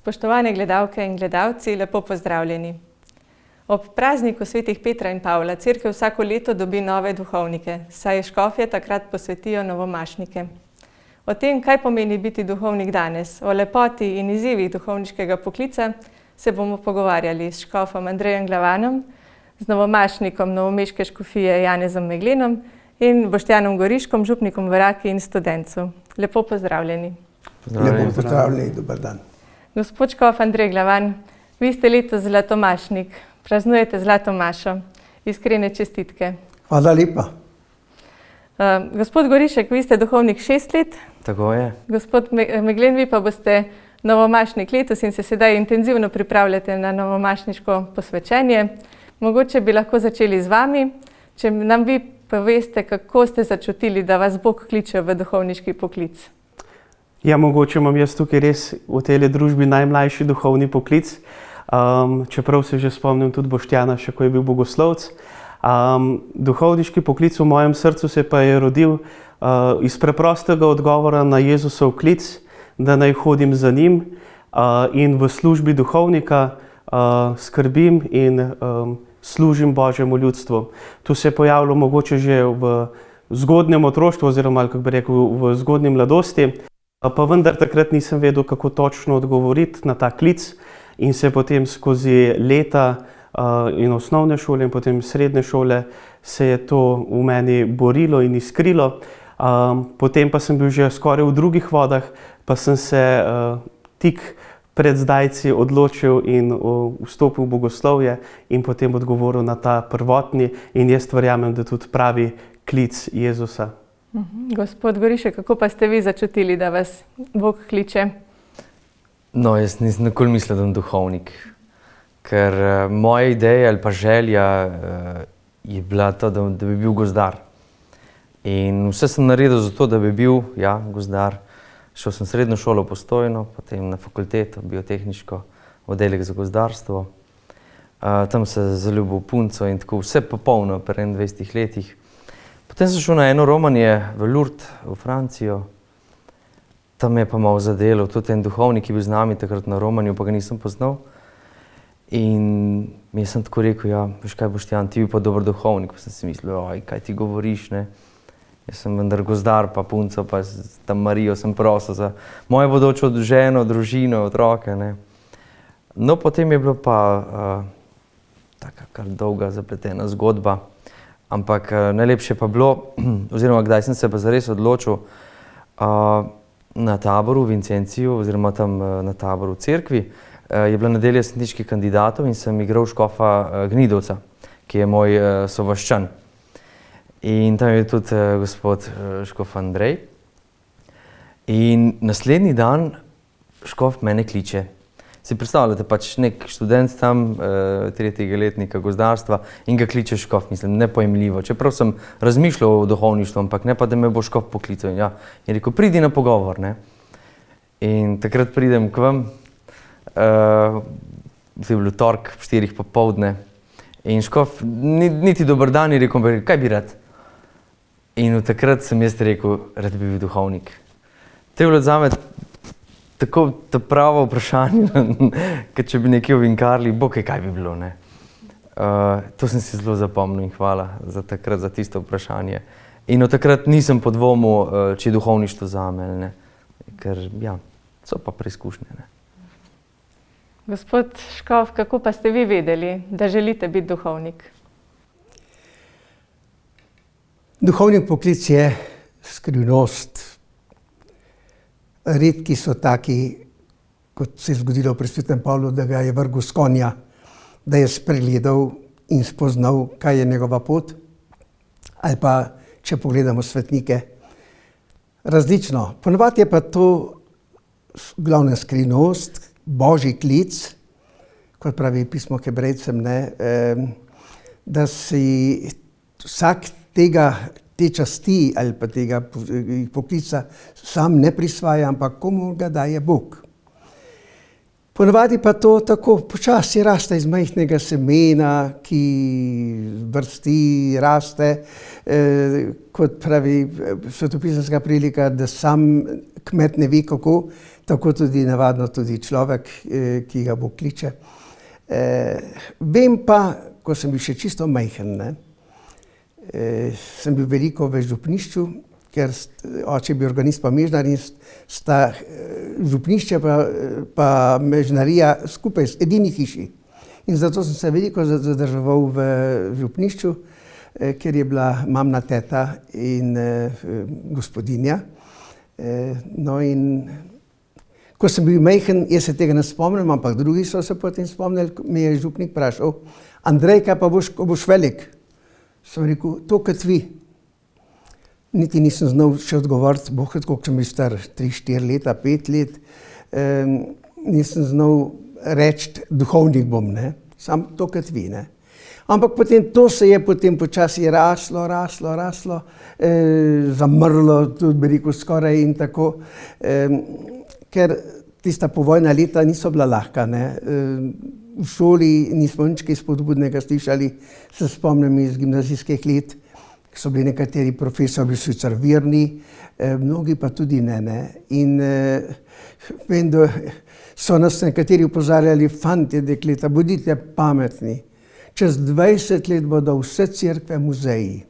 Spoštovane gledalke in gledalci, lepo pozdravljeni. Ob prazniku svetih Petra in Pavla cerkev vsako leto dobi nove duhovnike, saj škofje takrat posvetijo novomašnike. O tem, kaj pomeni biti duhovnik danes, o lepoti in izzivih duhovniškega poklica, se bomo pogovarjali s škofom Andrejem Glavanom, z novomašnikom novomeške škofije Janezom Meglenom in Boštjanom Goriškom, župnikom v Raki in Studencu. Lepo pozdravljeni. Lepo pozdravljeni, dober dan. Gospod škof Andrej Glavan, vi ste letos zlatomašnik, praznujete zlato mašo. Iskrene čestitke. Hvala lepa. Gospod Gorišek, vi ste duhovnik 6 let. Tako je. Gospod Meglen, vi pa boste novomašnik letos in se sedaj intenzivno pripravljate na novomašniško posvečenje. Mogoče bi lahko začeli z vami, če nam vi poveste, kako ste začutili, da vas Bog kliče v duhovniški poklic. Ja, mogoče imam jaz tukaj res v tej družbi najmlajši duhovni poklic, čeprav se že spomnim tudi Boštjana, še ko je bil bogoslovec. Duhovniški poklic v mojem srcu se pa je rodil iz preprostega odgovora na Jezusov klic, da naj hodim za njim in v službi duhovnika skrbim in služim Božjemu ljudstvu. Tu se je pojavilo mogoče že v zgodnjem otroštvu oziroma, kako bi rekel, v zgodnji mladosti, pa vendar takrat nisem vedel, kako točno odgovoriti na ta klic in se potem skozi leta in osnovne šole in potem srednje šole se je to v meni borilo in iskrilo. Potem pa sem bil že skoraj v drugih vodah, pa sem se tik pred zdajci odločil in vstopil v bogoslovje in potem odgovoril na ta prvotni in jaz verjamem, da tudi pravi klic Jezusa. Gospod Gorišek, kako pa ste vi začutili, da vas Bog kliče? No, jaz nisem nikoli mislil, da sem duhovnik, ker moja ideja ali pa želja je bila to, da bi bil gozdar. In vse sem naredil za to, da bi bil, gozdar. Šel sem srednjo šolo v Postojno, potem na fakulteto, biotehniško, oddelek za gozdarstvo. Tam se zaljubil v punco in tako vse popolno pri 21 letih. Potem sem šel na eno romanje v Lourdes, v Francijo. Tam me je pa malo zadelo, tudi en duhovnik, ki je bil z nami takrat na romanju, pa ga nisem poznal. In mi sem tako rekel, veš kaj, Boštjan, ti bi pa dober duhovnik. Pa sem si mislil, kaj ti govoriš, ne? Jaz sem vendar gozdar, pa punco, pa tam Marijo sem prosil za mojo bodočo ženo, družino, otroke, ne. No, potem je bilo pa taka kar dolga, zapletena zgodba. Ampak najlepše pa bilo, oziroma kdaj sem se pa zares odločil, na taboru v Vincenciju, oziroma tam na taboru v cerkvi, je bila nedelja svetniških kandidatov in sem igral škofa Gnidovca, ki je moj sovaščan. In tam je tudi gospod škof Andrej. In naslednji dan škof mene kliče. Si predstavljate, pač nek študent tam, 3. letnika gozdarstva in ga kliče škof, mislim, nepojemljivo. Čeprav sem razmišljal o duhovništvu, ampak ne pa, da me bo škof poklical. In rekel, pridi na pogovor, ne. In takrat pridem k vam, to je bil torek, 4 popoldne. In škof, niti dober dan, je rekel, kaj bi rad? In takrat sem jaz rekel, rad bi bil duhovnik. To je bilo zame tako pravo vprašanje, ker če bi nekje ovinkarili, kaj bi bilo, ne. To sem si zelo zapomnil in hvala za takrat, za tisto vprašanje. In od takrat nisem podvomil, če je duhovništvo zame, ne. Ker, so pa preizkušnje, ne. Gospod škof, kako pa ste vi vedeli, da želite biti duhovnik? Duhovni poklic je skrivnost. Redki so taki, kot se je zgodilo pri svetem Pavlu, da ga je vrgel s konja, da je spregledal in spoznal, kaj je njegova pot. Ali pa, če pogledamo svetnike, različno. Ponavadi je pa to glavna skrivnost, Božji klic, kot pravi pismo Hebrejcem, da si vsak te časti ali pa tega poklica sam ne prisvaja, ampak komu ga daje Bog. Ponavadi pa to tako počasi raste iz majhnega semena, ki vrsti, raste, kot pravi svetopisemska prilika, da sam kmet ne ve kako, tako tudi navadno tudi človek, ki ga Bog kliče. Vem pa, ko sem bil še čisto majhen, sem bil veliko v župnišču, ker oče je bil organist pa mežnar in sta župnišče pa mežnarija skupaj v edini hiši. In zato sem se veliko zadrževal v župnišču, ker je bila mamina teta in gospodinja. No in ko sem bil majhen, jaz se tega ne spomnim, ampak drugi so se potem spomnili, mi je župnik vprašal: Andrej, kaj pa boš, ko boš velik? Sem rekel: to kot vi. Niti nisem znal še odgovoriti, Bog, koliko sem bil star, 3-4 leta, 5 let. Nisem znal reči, duhovnik bom, sam to kot vi. Ampak potem to se je potem počasi raslo, zamrlo, tudi bi rekel skoraj in tako, ker tista povojna leta niso bila lahka. V šoli nismo nič kaj spodbudnega slišali, se spomnim iz gimnazijskih let, so bili nekateri profesori sicer verni, mnogi pa tudi ne. In vem, da so nas nekateri opozarjali: fantje, dekleta, bodite pametni. Čez 20 let bodo vse cerkve muzeji.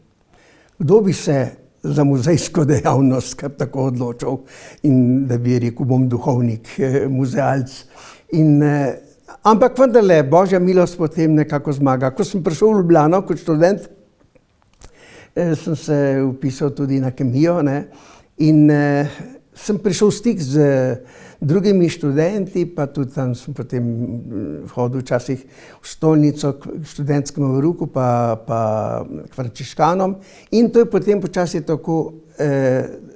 Kdo bi se za muzejsko dejavnost kar tako odločil in da bi rekel, bom duhovnik, muzealc. Ampak vendarle, Božja milost potem nekako zmaga. Ko sem prišel v Ljubljano kot študent, sem se vpisal tudi na kemijo, in sem prišel v stik z drugimi študenti, pa tudi tam sem potem hodil včasih v stolnico k študentskemu roku, pa k frančiškanom, in to je potem počasi tako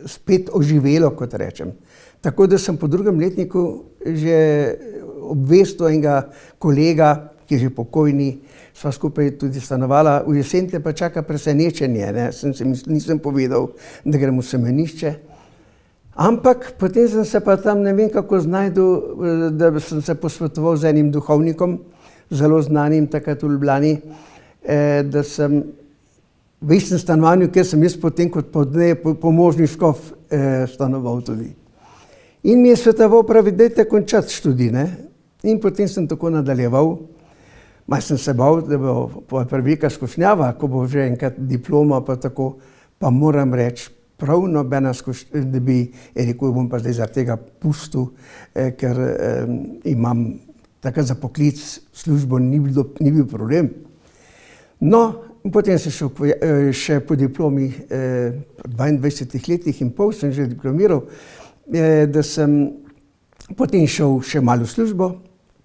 spet oživelo, kot rečem. Tako da sem po drugem letniku že obvestil enega kolega, ki je že pokojni, sva skupaj tudi stanovala, v jesen te pa čaka presenečenje, nisem povedal, da grem v semenišče. Ampak potem sem se pa tam ne vem kako znašel, da sem se posvetoval z enim duhovnikom, zelo znanim takrat v Ljubljani, da sem v istem stanovanju, kjer sem jaz potem kot pomožni škof stanoval tudi. In mi je svetoval, pravi, dajte končati študij, in potem sem tako nadaljeval. Malo sem se bal, da bo velika skušnjava, ko bo že enkrat diploma, pa tako, pa moram reči, prav nobena skušnjava, da bi rekel, bom pa zdaj zaradi tega pustil, ker imam takrat za poklic, službo ni bil problem. No, potem sem šel še po diplomi, 22 letih in pol sem že diplomiral, da sem potem šel še malo v službo,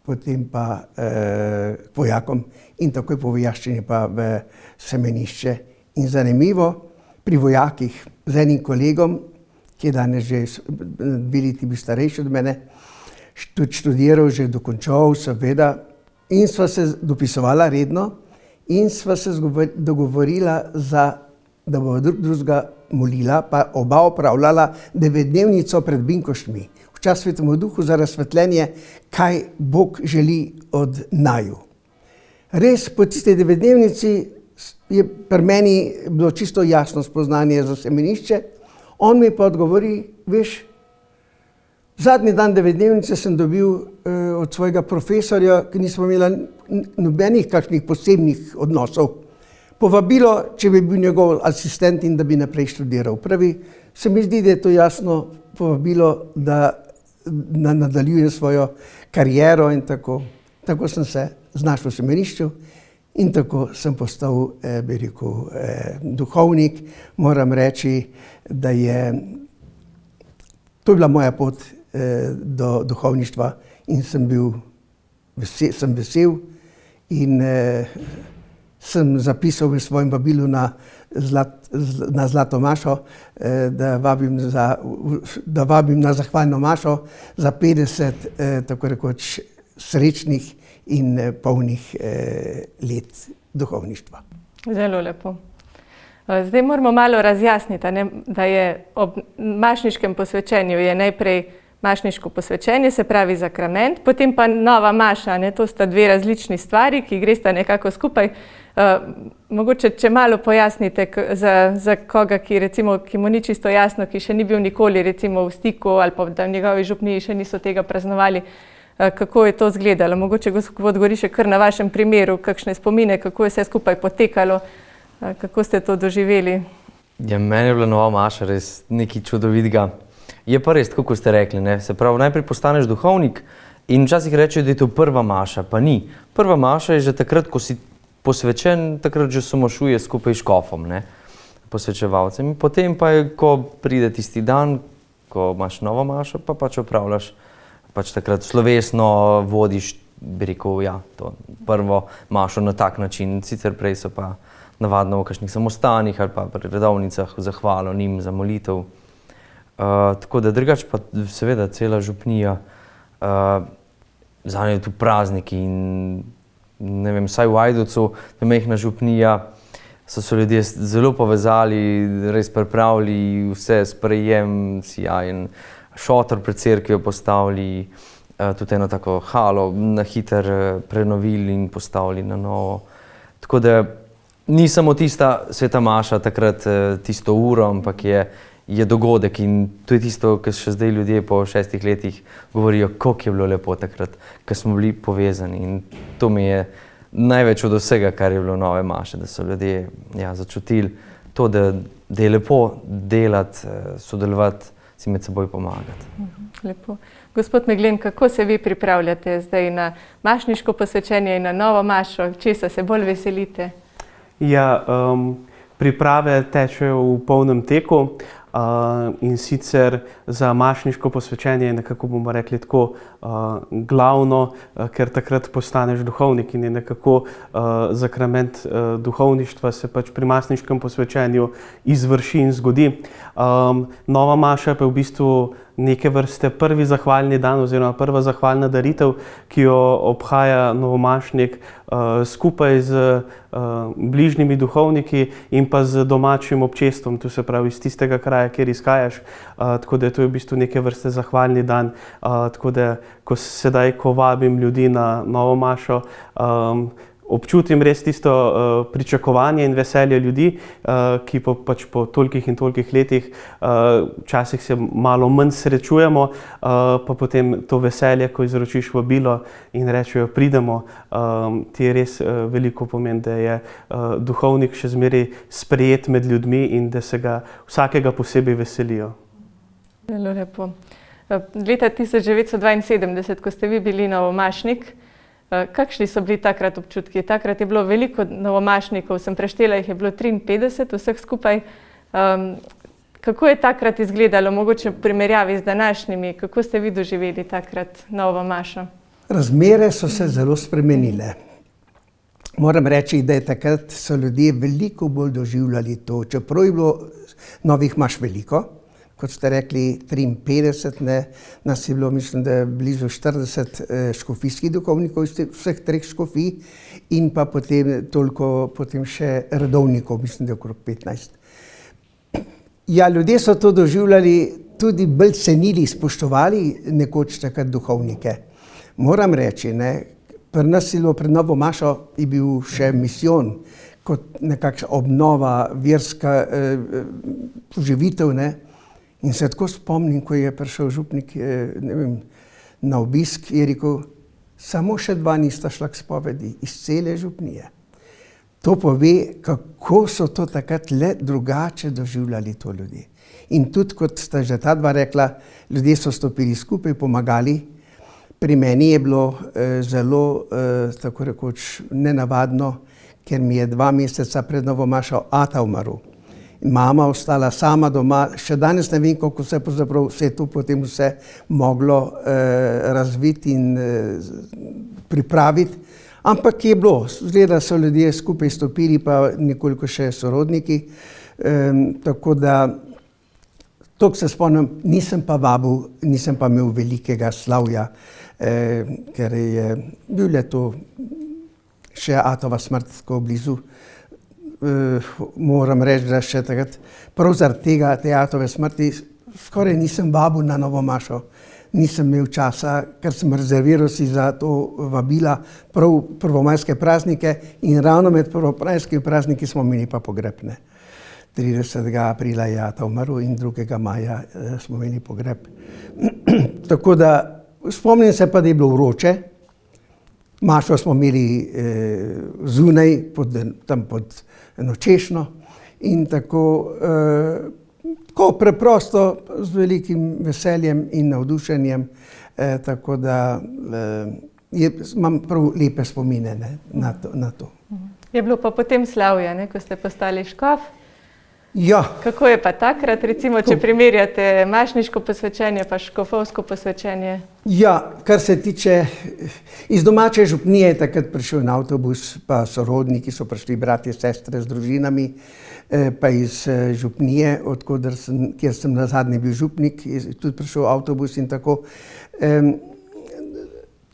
potem pa k vojakom in takoj po vojaščini pa v semenišče. In zanimivo, pri vojakih z enim kolegom, ki je danes že 2 leti bil starejši od mene, tudi študiral, že dokončal, seveda, in sva se dopisovala redno in sva se dogovorila, da bova drugega molila, pa oba opravljala 9-dnevnico pred binkoštmi. Čas Svetemu Duhu za razsvetljenje, kaj Bog želi od naju. Res, po tistej 9-dnevnici je pri meni bilo čisto jasno spoznanje za semenišče. On mi pa odgovori, veš, zadnji dan 9-dnevnice sem dobil od svojega profesorja, ki nismo imeli nobenih kakšnih posebnih odnosov, povabilo, če bi bil njegov asistent in da bi naprej študiral. Pravi, se mi zdi, da je to jasno povabilo, da nadaljujem svojo kariero in tako. Tako sem se znašel v semenišču in tako sem postal, bi rekel, duhovnik. Moram reči, da to je bila moja pot do duhovništva in sem vesel in sem zapisal v svojem vabilu na Zlato mašo, da vabim na zahvalno mašo za 50, tako rekoč, srečnih in polnih let duhovništva. Zelo lepo. Zdaj moramo malo razjasniti, da je ob mašniškem posvečenju je najprej mašniško posvečenje, se pravi zakrament, potem pa nova maša, ne? To sta dve različni stvari, ki gresta nekako skupaj. Mogoče, če malo pojasnite za koga, ki mu ni čisto jasno, ki še ni bil nikoli recimo v stiku ali pa da v njegovi župniji še niso tega praznovali, kako je to izgledalo. Mogoče gospod Gorišek kar na vašem primeru, kakšne spomine, kako je vse skupaj potekalo, kako ste to doživeli? Ja, meni je bila nova maša res nekaj čudovitega. Je pa res, tako kot ste rekli, ne? Se pravi, najprej postaneš duhovnik in včasih rečejo, da je to prva maša, pa ni. Prva maša je že takrat, ko si posvečen, takrat že somašuje skupaj s škofom, ne? Posvečevalcem. Potem pa je, ko pride tisti dan, ko imaš novo mašo, pa pač opravljaš, pač takrat slovesno vodiš, bi rekel, ja, to prvo mašo na tak način. Sicer prej so pa navadno v kakšnih samostanih ali pa pri redovnicah zahvalo njim za molitev. Tako da drugač pa seveda cela župnija, zanjo je tu prazniki in ne vem, saj v Ajdovcu, ta majhna župnija, so se ljudje zelo povezali, res pripravili vse, sprejem, sijajen šotor pred cerkvijo postavili, tudi eno tako halo na hiter prenovili in postavili na novo. Tako da ni samo tista sveta maša takrat tisto uro, ampak je dogodek in to je tisto, kar še zdaj ljudje po 6 letih govorijo, koliko je bilo lepo takrat, ko smo bili povezani. In to mi je največ od vsega, kar je bilo nove maše, da so ljudje začutili to, da je lepo delati, sodelovati, si med seboj pomagati. Lepo. Gospod Meglen, kako se vi pripravljate zdaj na mašniško posvečenje in na novo mašo? Česa se bolj veselite? Ja, priprave tečejo v polnem teku. In sicer za mašniško posvečenje je nekako, bomo rekli tako, glavno, ker takrat postaneš duhovnik in je nekako zakrament duhovništva se pač pri mašniškem posvečenju izvrši in zgodi. Nova maša pa je v bistvu neke vrste prvi zahvalni dan oziroma prva zahvalna daritev, ki jo obhaja novomašnik skupaj z bližnjimi duhovniki in pa z domačim občestvom, to se pravi iz tistega kraja, kjer izhajaš. Tako da to je v bistvu neke vrste zahvalni dan. Tako da sedaj, ko vabim ljudi na novo mašo, občutim res tisto pričakovanje in veselje ljudi, ki pač po tolikih in tolikih letih včasih se malo manj srečujemo, pa potem to veselje, ko izročiš vabilo in rečejo pridemo, ti je res veliko pomeni, da je duhovnik še zmeraj sprejet med ljudmi in da se ga vsakega posebej veselijo. Zelo lepo. Leta 1972, ko ste vi bili novomašnik, kakšni so bili takrat občutki? Takrat je bilo veliko novomašnikov, sem preštela, jih je bilo 53 vseh skupaj. Kako je takrat izgledalo, mogoče v primerjavi z današnjimi? Kako ste vi doživeli takrat novo mašo? Razmere so se zelo spremenile. Moram reči, da je takrat so ljudje veliko bolj doživljali to, čeprav je bilo novih maš veliko. Kot ste rekli, 53, nas je bilo, mislim, da je blizu 40 škofijskih duhovnikov iz vseh 3 škofij in pa potem še redovnikov, mislim, da je okrog 15. Ja, ljudje so to doživljali, tudi bolj cenili, spoštovali nekoč takrat duhovnike. Moram reči, pri nas je bilo pred novo mašo je bil še misijon, kot nekakšna obnova, verska poživitev, In se tako spomnim, ko je prišel župnik na obisk, je rekel, samo še 2 nista šla k spovedi iz cele župnije. To pove, kako so to takrat le drugače doživljali to ljudi. In tudi, kot sta že ta 2 rekla, ljudje so stopili skupaj, pomagali. Pri meni je bilo zelo, tako rekoč, nenavadno, ker mi je 2 meseca pred novo mašo ata umrl. Mama ostala sama doma, še danes ne vem, kako se je to potem vse moglo razviti in pripraviti, ampak je bilo, zgleda so ljudje skupaj stopili, pa nekoliko še sorodniki, tako da, toliko se spomnim, nisem pa imel velikega slavja, ker je bil to še atova smrt tako blizu. Moram reči, da še takrat, prav zaradi te atove smrti, skoraj nisem vabil na novo mašo. nisem imel časa, ker sem rezerviral si za to vabila prav prvomajske praznike in ravno med prvomajskimi prazniki smo imeli pa pogreb, ne. 30. aprila je ata umrl in 2. maja smo imeli pogreb. Tako da spomnim se pa, da je bilo vroče. Mašo smo imeli zunaj, tam pod eno češnjo in tako preprosto, z velikim veseljem in navdušenjem, tako da imam prav lepe spomine, ne, na to. Je bilo pa potem slavje, ne, ko ste postali škof. Ja. Kako je pa takrat, recimo, če primerjate mašniško posvečenje pa škofovsko posvečenje? Ja, kar se tiče iz domače župnije, je takrat prišel na avtobus, pa sorodniki so prišli, bratje, sestre z družinami, pa iz župnije, kjer sem nazadnje bil župnik, je tudi prišel avtobus in tako.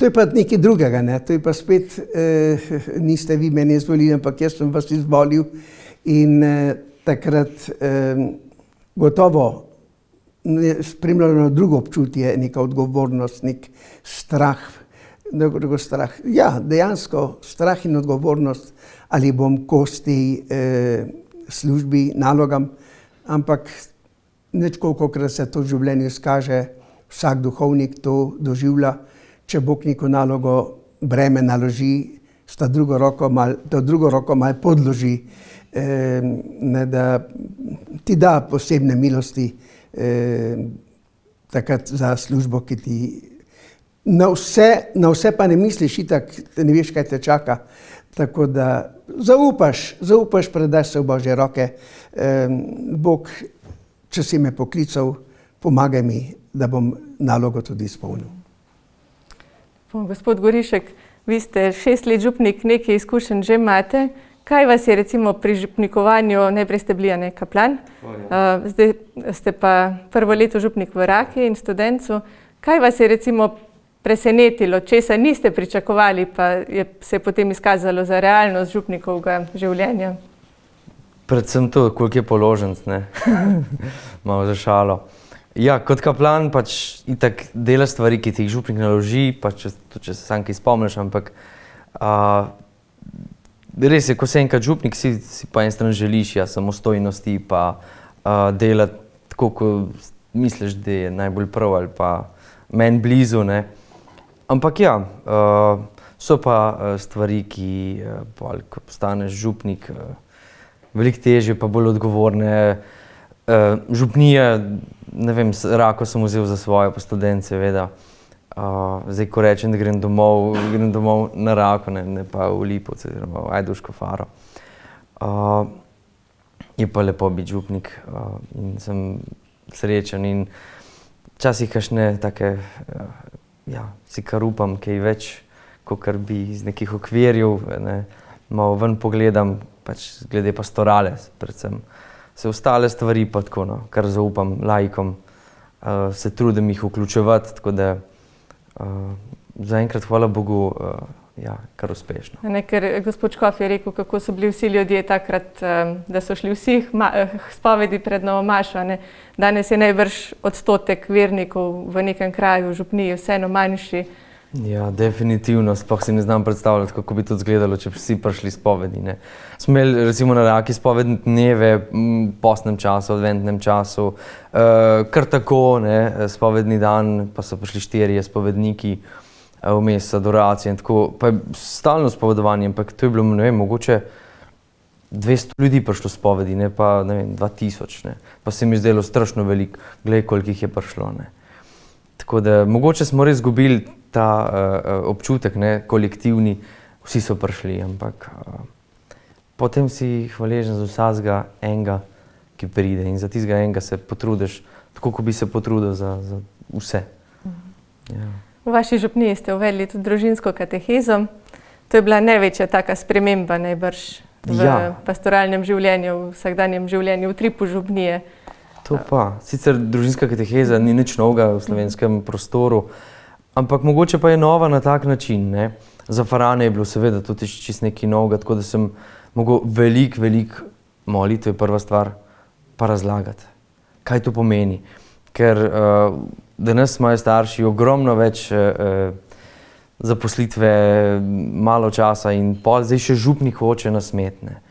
To je pa nekaj drugega, ne, to je pa spet, niste vi mene izvolili, ampak jaz sem vas izvolil in takrat gotovo spremljalo drugo občutje, neka odgovornost, nek strah, ja, dejansko strah in odgovornost, ali bom kos tej službi, nalogam, ampak nič kolikokrat se to v življenju izkaže, vsak duhovnik to doživlja, če Bog neko nalogo, breme naloži, da drugo roko malo podloži, ne, da ti da posebne milosti takrat za službo, ki ti na vse pa ne misliš, itak ne veš, kaj te čaka. Tako da zaupaš, predaš se v Božje roke. Bog, če si me poklical, pomagaj mi, da bom nalogo tudi izpolnil. Gospod Gorišek, vi ste 6 let župnik, nekaj izkušenj že imate. Kaj vas je recimo pri župnikovanju, najprej ste bili kaplan, zdaj ste pa prvo leto župnik v Raki in Studencu. Kaj vas je recimo presenetilo, česa niste pričakovali, pa se je potem izkazalo za realnost župnikovega življenja? Predvsem to, koliko je položnic, ne. Malo za šalo. Ja, kot kaplan pač itak delaš stvari, ki ti jih župnik naloži, pa če se sam kaj spomniš, ampak res je, ko si enkrat župnik, si pa en stran želiš, ja, samostojnosti, pa delati tako, ko misliš, da je najbolj prav ali pa meni blizu, ne. Ampak ja, so pa stvari, ki, ko postaneš župnik, veliko težje, pa bolj odgovorne. Župnija, ne vem, Rako sem vzel za svojo, pa Student seveda. Zdaj, ko rečem, da grem domov na Rako, ne pa v Lipovce oziroma v Ajdovško Faro. Je pa lepo biti župnik in sem srečen in včasih kakšne take, ja, si kar upam kaj več, kakor bi iz nekih okvirjev, ne, malo ven pogledam, pač glede pastorale predvsem. Vse ostale stvari pa tako, no, kar zaupam laikom, se trudim jih vključevati, tako da zaenkrat, hvala Bogu, ja, kar uspešno. Ker gospod Škof je rekel, kako so bili vsi ljudje takrat, da so šli vsi spovedi pred novo mašo, ne. Danes je najbrž odstotek vernikov v nekem kraju, v župniji, vseeno manjši. Ja, definitivno, sploh si ne znam predstavljati, kako bi to izgledalo, če bi vsi prišli spovedi, ne. Smo imeli recimo na Raki spovedne dneve, postnem času, adventnem času, kar tako, ne, spovedni dan, pa so prišli 4 spovedniki, vmes adoracije in tako, pa je stalno spovedovanje, ampak to je bilo, ne vem, mogoče 200 ljudi prišlo spovedi, ne pa, ne vem, 2000, ne. Pa se mi je zdelo strašno veliko, glej, koliko jih je prišlo, ne. Tako da, mogoče smo res izgubili ta občutek, ne, kolektivni, vsi so prišli, ampak potem si hvaležen za vsakega enega, ki pride in za tistega enega se potrudiš, tako kot bi se potrudil za vse. Ja. V vaši župniji ste uvedli tudi družinsko katehezo. To je bila največja taka sprememba najbrž v pastoralnem življenju, v vsakdanjem življenju, v utripu župnije. To pa. Sicer družinska kateheza ni nič novega v slovenskem prostoru, ampak mogoče pa je nova na tak način, ne. Za farane je bilo seveda tudi čisto nekaj novega, tako da sem mogel veliko molitev, je prva stvar, pa razlagati, kaj to pomeni. Ker danes imajo starši ogromno več zaposlitve, malo časa in zdaj še župnik hoče nasmetne.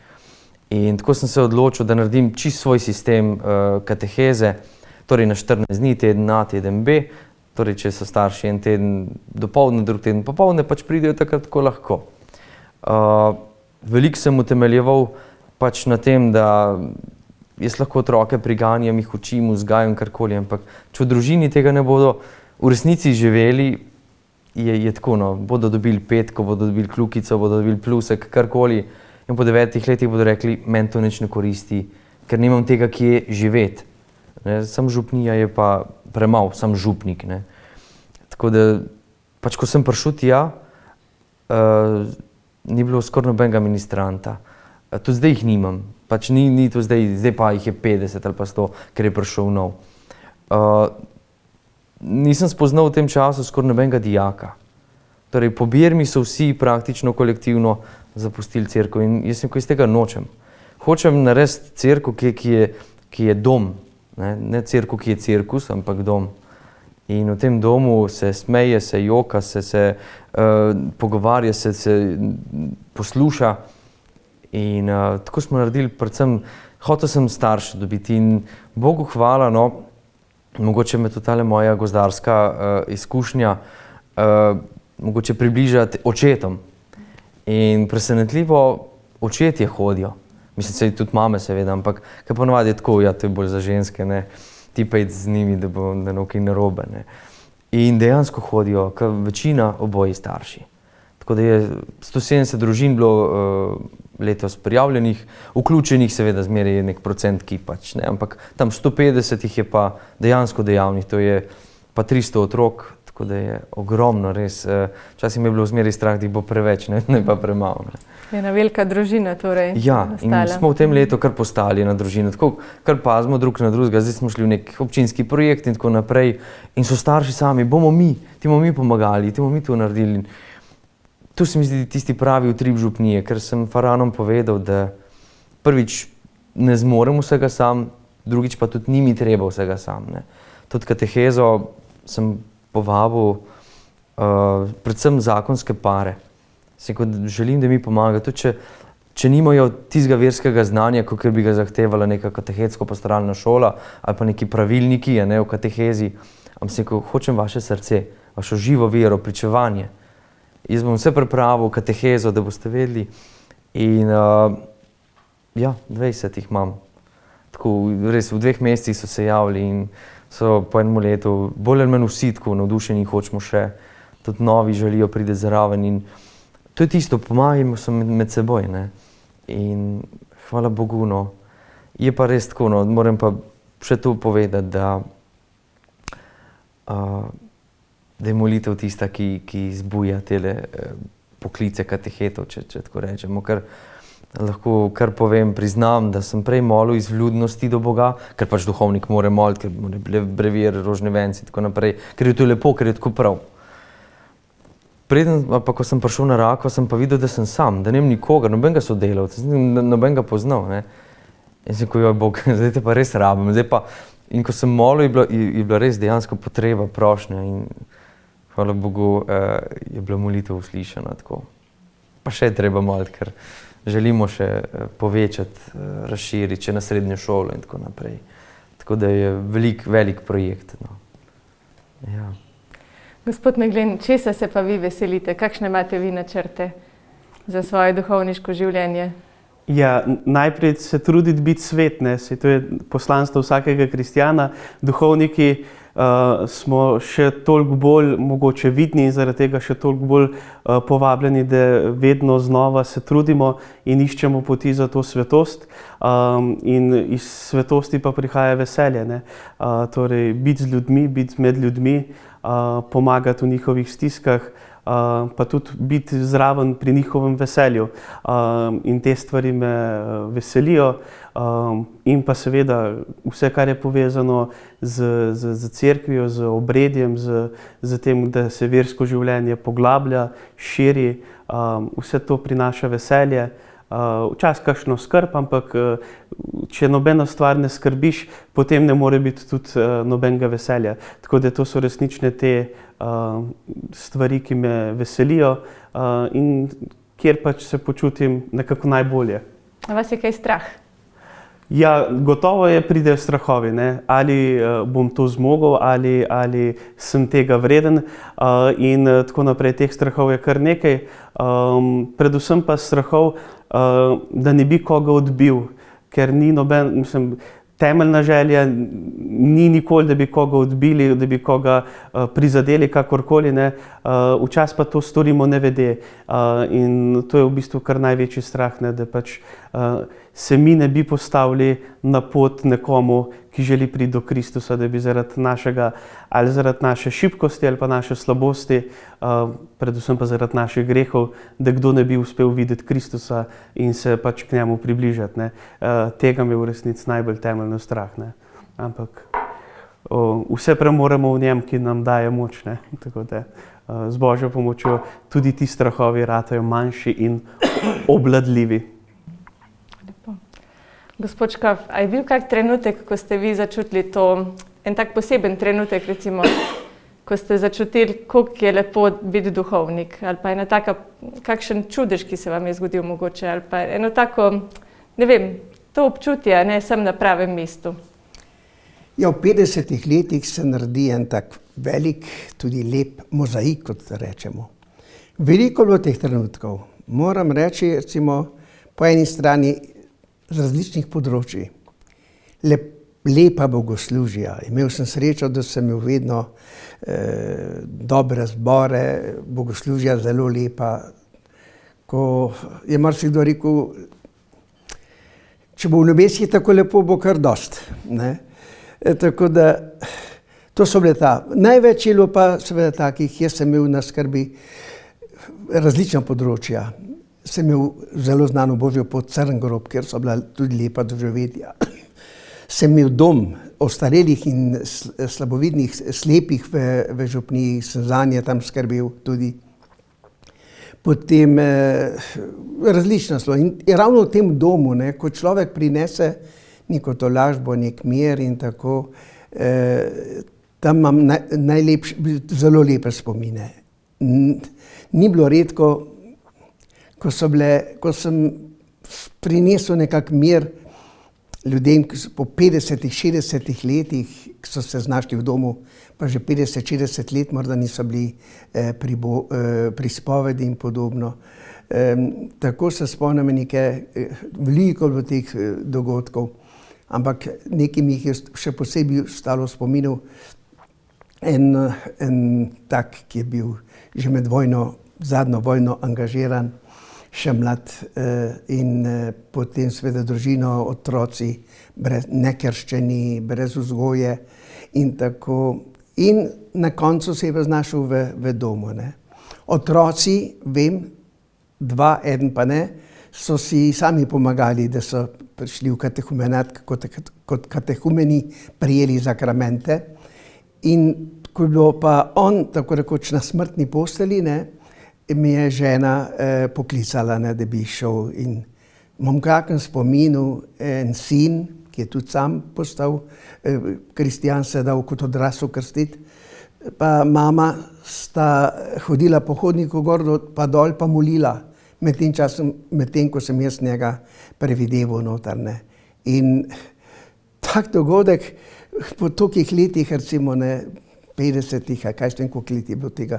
In tako sem se odločil, da naredim čist svoj sistem kateheze, torej na 14 dni, teden A, teden B, torej če so starši en teden dopoldne, drug teden popoldne, pač pridejo takrat, ko lahko. Veliko sem utemeljeval pač na tem, da jaz lahko otroke priganjam, jih učim, vzgajam karkoli, ampak če v družini tega ne bodo v resnici živeli, je tako, no, bodo dobili petko, bodo dobili kljukico, bodo dobili plusek, karkoli, in po 9 letih bodo rekli, meni to nič ne koristi, ker nimam tega, kje živeti. Sam župnija je pa premal, sam župnik. Ne. Tako da, pač ko sem prišel tja, ni bilo skoraj nobenega ministranta. Tudi zdaj jih nimam. Pač ni to zdaj pa jih je 50 ali pa 100, ker je prišel nov. Nisem spoznal v tem času skoraj nobenega dijaka. Torej, po birmi so vsi praktično kolektivno zapustili cerkev in jaz iz tega nočem. Hočem narediti cerkev, ki je dom. Ne cerkev, ki je cirkus, ampak dom. In v tem domu se smeje, se joka, se pogovarja, se posluša. In tako smo naredili, predvsem, hotel sem starše dobiti in Bogu hvala, no, mogoče me tudi tale moja gozdarska izkušnja mogoče približati očetom. In presenetljivo očetje hodijo. Mislim, se tudi mame seveda, ampak kaj ponavadi je tako, ja, to je bolj za ženske, ne, ti pa id z njimi, da bo nekaj narobe, ne. In dejansko hodijo, večina oboji starši. Tako da je 170 družin bilo letos prijavljenih, vključenih seveda zmeraj je nek procent, ki pač ne, ampak tam 150 jih je pa dejansko dejavnih, to je pa 300 otrok, tako da je ogromno res. Včasih mi je bilo zmeraj strah, da jih bo preveč, ne pa premalo. Je ena velika družina torej. Ja, in smo v tem letu kar postali ena družina, tako kar pazimo drug na drugega, zdaj smo šli v nek občinski projekt in tako naprej in so starši sami, ti bomo mi pomagali, ti bomo mi to naredili. Tu se mi zdi tisti pravi utrip župnije, ker sem faranom povedal, da prvič ne zmorem vsega sam, drugič pa tudi ni mi treba vsega sam. Ne. Tudi katehezo sem povabil predvsem zakonske pare. Želim, da mi pomagajo, tudi če nimajo tistega verskega znanja, kakor bi ga zahtevala neka katehetsko-pastoralna šola ali pa neki pravilniki, ne, v katehezi, ampak hočem vaše srce, vašo živo vero, pričevanje. Jaz bom vse pripravil, katehezo, da boste vedeli. In ja, 20 jih imam. Tako, res v 2 mesecih so se javili in so po enem letu bolj ali manj vsi tako navdušeni, hočemo še, tudi novi želijo priti zraven in to je tisto, pomagajmo se med seboj, ne. In hvala Bogu, no. Je pa res tako, no, moram pa še to povedati, da je molitev tista, ki zbuja tele poklice katehetov, če tako rečemo, ker lahko kar povem, priznam, da sem prej molil iz vljudnosti do Boga, ker pač duhovnik mora moliti, ker mora brevir, rožne vence in tako naprej, ker je to lepo, ker je tako prav. Preden pa, ko sem prišel na Rakvo, sem pa videl, da sem sam, da nimam nikogar, nobenega sodelavca, nobenega poznal, ne. In sem rekel, Bog, zdaj te pa res rabim, zdaj pa, in ko sem molil, je bila res dejansko potreba, prošnja in hvala Bogu, je bila molitev uslišana tako. Pa še je treba moliti, ker želimo še povečati, razširiti, še na srednjo šolo in tako naprej. Tako da je velik projekt, no. Ja. Gospod Meglen, česa se pa vi veselite? Kakšne imate vi načrte za svoje duhovniško življenje? Ja, najprej se truditi biti svet, ne, to je poslanstvo vsakega kristjana. Duhovniki smo še toliko bolj mogoče vidni in zaradi tega še toliko bolj povabljeni, da vedno znova se trudimo in iščemo poti za to svetost. In iz svetosti pa prihaja veselje, ne. Torej, biti z ljudmi, biti med ljudmi, pomagati v njihovih stiskah, pa tudi biti zraven pri njihovem veselju. In te stvari me veselijo. In pa seveda vse, kar je povezano z cerkvijo, z obredjem, z tem, da se versko življenje poglablja, širi, vse to prinaša veselje. včasih kakšno skrb, ampak če nobena stvar ne skrbiš, potem ne more biti tudi nobenega veselja. Tako da to so resnične te stvari, ki me veselijo in kjer pač se počutim nekako najbolje. A vas je kaj strah? Ja, gotovo pridejo strahovi, ne? Ali bom to zmogel, ali sem tega vreden in tako naprej. Teh strahov je kar nekaj. Predvsem pa strahov, da ne bi koga odbil, ker ni temeljna želja ni nikoli, da bi koga odbili, da bi koga prizadeli kakorkoli, ne. Včasih pa to storimo nevede in to je v bistvu kar največji strah, ne, da pač se mi ne bi postavili na pot nekomu, ki želi priti do Kristusa, da bi zaradi naše šibkosti ali pa naše slabosti, predvsem pa zaradi naših grehov, da kdo ne bi uspel videti Kristusa in se pač k njemu približati, ne. Tega me v resnici najbolj temeljno strah, ne. Ampak vse premoremo v njem, ki nam daje moč, ne. Tako da z Božjo pomočjo tudi ti strahovi ratajo manjši in obvladljivi. Gospod Škof, a je bil kak trenutek, ko ste vi začutili to, en tak poseben trenutek, recimo, ko ste začutili, koliko je lepo biti duhovnik, ali pa ena taka, kakšen čudež, ki se vam je zgodil mogoče, ali pa eno tako, ne vem, to občutje, ne, sem na pravem mestu? Ja, v 50 letih se naredi en tak velik, tudi lep mozaik, kot rečemo. Veliko bilo teh trenutkov. Moram reči, recimo, po eni strani z različnih področji. Lepa bogoslužja. Imel sem srečo, da sem imel vedno dobre zbore, bogoslužja zelo lepa. Ko je marsikdo rekel, če bo v nebesih tako lepo, bo kar dost, ne. Tako da, to so bile ta. Največ je bilo pa seveda takih, jaz sem imel na skrbi različna področja. Sem imel zelo znano Božjo pot Crngrob, kjer so bila tudi lepa doživetja. Sem imel dom ostarelih in slabovidnih, slepih v župniji, sem zanje tam skrbel tudi. Potem različna slova. In ravno v tem domu, ne, ko človek prinese neko tolažbo, nek mir in tako, tam imam zelo lepe spomine. Ni bilo redko, ko sem prinesel nekak mir ljudem, ki so po 50-60 letih, ki so se znašli v domu, pa že 50-60 let morda niso bili pri spovedi in podobno. Tako se spomnim veliko v teh dogodkov, ampak nekaj mi jih je še posebej ostalo v spominu. En tak, ki je bil že med zadnjo vojno angažiran, še mlad in potem seveda družino, otroci, nekrščeni, brez vzgoje in tako. In na koncu se je znašel v domu, ne. Otroci, vem, eden pa ne, so si sami pomagali, da so prišli v katehumenat, kot katehumeni prijeli zakramente. In ko je bilo pa on, tako rekoč, na smrtni postelji, ne, mi je žena poklicala, ne, da bi šel. In imam kaken spominu, en sin, ki je tudi sam postal kristjan, se je dal kot odrasel krstiti, pa mama sta hodila po hodniku gor pa dol pa molila, medtem ko sem jaz njega prevideval noter, ne. In tak dogodek po tolikih letih, recimo, ne, 50-ih, kaj štem, koliko let je bilo tega,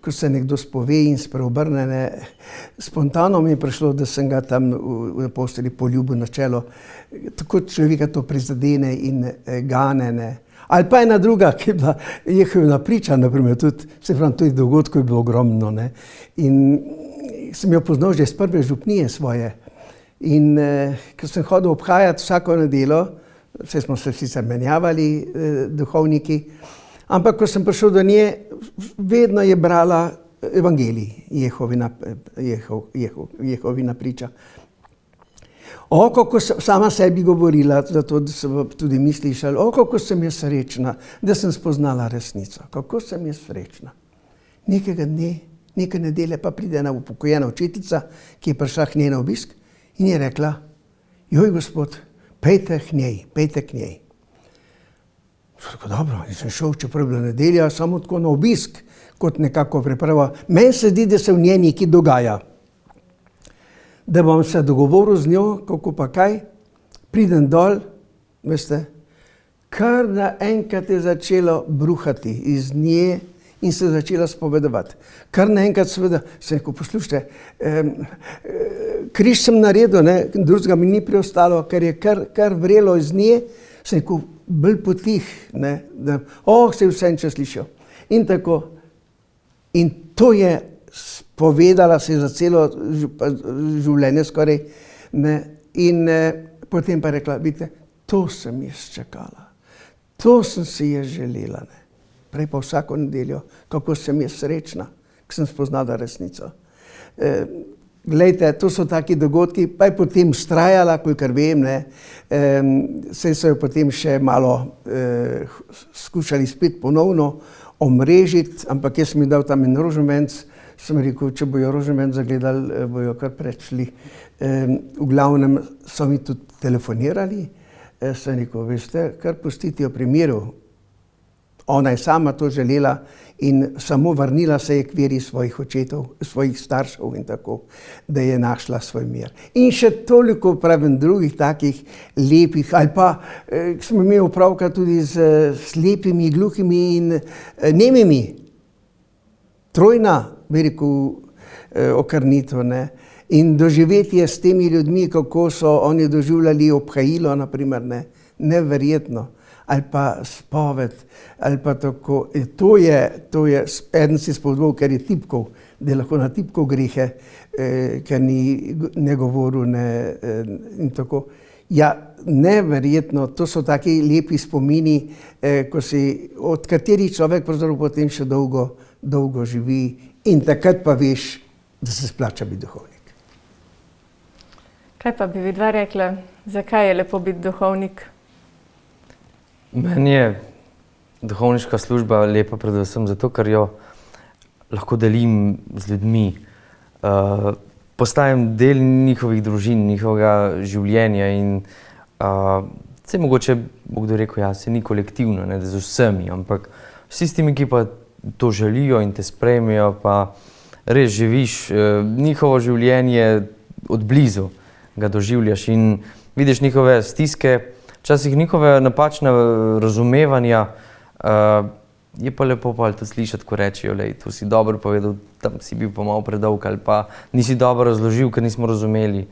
ko se nekdo spove in spreobrne, ne, spontano mi je prišlo, da sem ga tam v postelji poljubil na čelo. Tako človeka to prizadene in gane, ne. Ali pa ena druga, ki je bila Jehovina priča, naprimer, tudi, se pravi, teh dogodkov je bilo ogromno, ne. In sem jo poznal že iz prve župnije svoje. In ko sem hodil obhajati vsako nedeljo, vse smo se sicer menjavali, duhovniki, ampak ko sem prišel do nje, vedno je brala evangelij, Jehovina priča. Kako sem sama sebi govorila, zato da sem tudi mi slišali, kako sem jaz srečna, da sem spoznala resnico, kako sem jaz srečna. Nekega dne Neke nedelje pa pride ena upokojena učiteljica, ki je prišla k njej na obisk in je rekla: "Joj, gospod, pejte k njej." Tako dobro, in sem šel, čeprav je bila nedelja, samo tako na obisk, kot nekako priprava. Meni se zdi, da se v njej nekaj dogaja. Da bom se dogovoril z njo, kako pa kaj, pridem dol, veste, kar naenkrat je začelo bruhati iz nje in se začela spovedovati. Kar naenkrat seveda, sem rekel, poslušajte, križ sem naredil, ne, drugega mi ni preostalo, ker je kar vrelo iz nje, sem rekel, bolj potih, ne, da, se je vse če slišal. In tako, in to je povedala se za celo življenje skoraj, ne, in potem pa rekla, vidite, to sem jaz čakala, to sem si jaz želela, ne. Prej pa vsako nedeljo, kako sem jaz srečna, ko sem spoznala resnico. Glejte, to so taki dogodki, pa je potem vztrajala, kolikor vem, ne, saj so jo potem še malo skušali spet ponovno omrežiti, ampak jaz sem ji dal tam en rožomenc, sem rekel, če bojo rožomenc zagledali, bojo kar prešli. V glavnem so mi tudi telefonirali, sem rekel, veste, kar pustiti jo pri miru. Ona je sama to želela in samo vrnila se je k veri svojih očetov, svojih staršev in tako, da je našla svoj mir. In še toliko, pravim, drugih takih lepih, ali pa smo imeli opravka tudi z slepimi, gluhimi in nemimi. Trojna, bi rekel, okrnitev, ne. In doživetje s temi ljudmi, kako so oni doživljali obhajilo, naprimer, ne, neverjetno. Ali pa spoved, ali pa tako. To je, eden si spodbal, ker je tipkov, da je lahko natipkal grehe, ker ni ne govoril, ne, in tako. Ja, neverjetno, to so taki lepi spomini, od katerih človek pravzaprav potem še dolgo živi in takrat pa veš, da se splača biti duhovnik. Kaj pa bi vidva rekla, zakaj je lepo biti duhovnik? Meni je duhovniška služba lepa predvsem zato, ker jo lahko delim z ljudmi. Postajam del njihovih družin, njihovega življenja in saj mogoče bo kdo rekel, ja, se ni kolektivno, ne, da z vsemi, ampak vsi s temi, ki pa to želijo in te sprejmejo, pa res živiš njihovo življenje od blizu, ga doživljaš in vidiš njihove stiske, včasih njihove napačne razumevanja, je pa lepo pa to slišati, ko rečejo, lej, to si dobro povedal, tam si bil pa malo predolg ali pa nisi dobro razložil, ker nismo razumeli.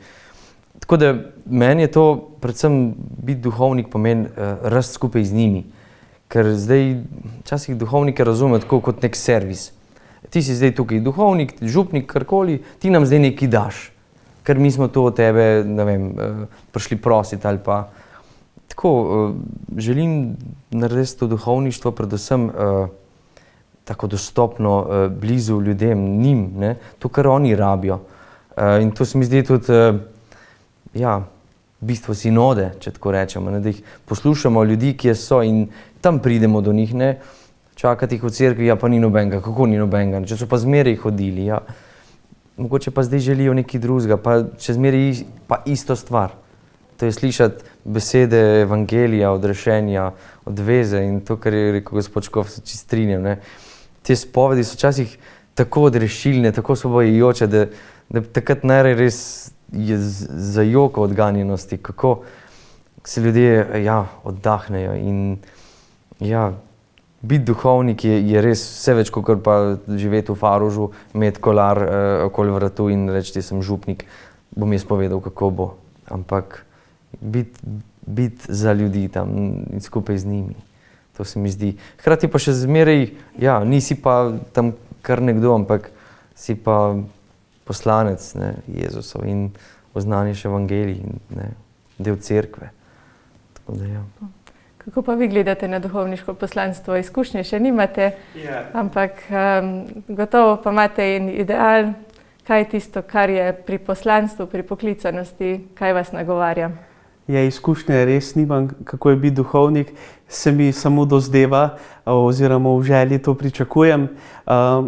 Tako da meni je to, predvsem biti duhovnik pomeni rasti skupaj z njimi, ker zdaj včasih duhovnike razume tako kot nek servis. Ti si zdaj tukaj duhovnik, župnik, karkoli, ti nam zdaj nekaj daš, ker mi smo to od tebe, ne vem, prišli prositi ali pa. Tako, želim narediti to duhovništvo predvsem tako dostopno, blizu ljudem, njim, ne, to, kar oni rabijo. In to se mi zdi tudi, ja, bistvo sinode, če tako rečemo, ne, da jih poslušamo ljudi, ki so in tam pridemo do njih, ne, čakati jih v cerkvi, ja, pa ni nobenega, kako ni nobenega, če so pa zmeraj hodili, ja, mogoče pa zdaj želijo nekaj drugega, pa če zmeraj pa isto stvar. To je slišati besede evangelija, odrešenja, odveze in to, kar je rekel gospod Škof, se čisto strinjam, ne. Te spovedi so včasih tako odrešilne, tako osvobojujoče, da takrat najraje res je zajoko odganjenosti, kako se ljudje, ja, oddahnejo in ja, biti duhovnik je res vse več, kot pa živeti v Farožu, imeti kolar okoli vratu in reči, da sem župnik, bom jaz povedal, kako bo, ampak biti za ljudi tam in skupaj z njimi. To se mi zdi. Hkrati pa še zmeraj, ja, nisi pa tam kar nekdo, ampak si pa poslanec, ne, Jezusov in oznanjaš evangelij in ne, del cerkve. Tako da, ja. Kako pa vi gledate na duhovniško poslanstvo? Izkušnje še nimate, ampak gotovo pa imate in ideal, kaj je tisto, kar je pri poslanstvu, pri poklicanosti, kaj vas nagovarja? Izkušnje res nimam, kako je biti duhovnik, se mi samo dozdeva oziroma v želji to pričakujem.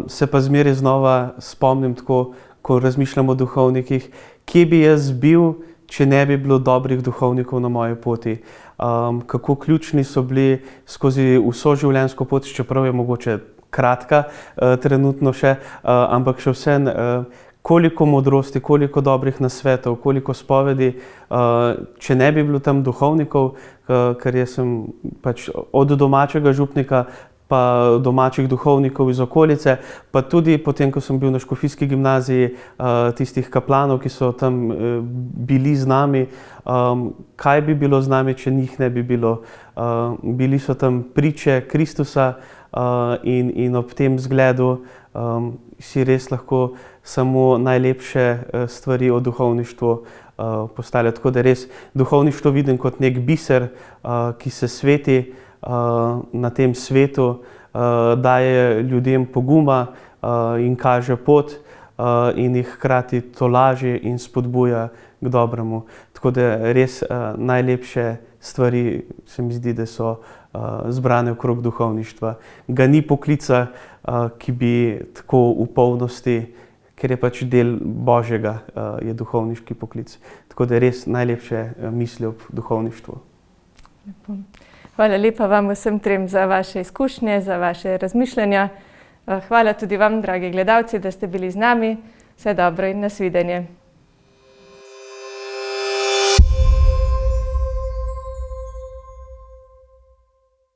Se pa zmeraj znova spomnim tako, ko razmišljam o duhovnikih, kje bi jaz bil, če ne bi bilo dobrih duhovnikov na moji poti. Kako ključni so bili skozi vso življenjsko pot, čeprav je mogoče kratka trenutno še, ampak še vseeno, koliko modrosti, koliko dobrih nasvetov, koliko spovedi, če ne bi bilo tam duhovnikov, ker jaz sem pač od domačega župnika pa domačih duhovnikov iz okolice, pa tudi potem, ko sem bil na škofijski gimnaziji, tistih kaplanov, ki so tam bili z nami, kaj bi bilo z nami, če njih ne bi bilo. Bili so tam priče Kristusa in ob tem zgledu si res lahko samo najlepše stvari o duhovništvu postavlja. Tako da res duhovništvo vidim kot nek biser, ki se sveti na tem svetu, daje ljudem poguma in kaže pot in jih hkrati tolaži in spodbuja k dobremu. Tako da res najlepše stvari se mi zdi, da so zbrane okrog duhovništva. Ga ni poklica, ki bi tako v polnosti, ker je pač del Božjega, je duhovniški poklic. Tako da res najlepše misli ob duhovništvu. Lepo. Hvala lepa vam vsem trem za vaše izkušnje, za vaše razmišljanja. Hvala tudi vam, dragi gledalci, da ste bili z nami. Vse dobro in nasvidenje.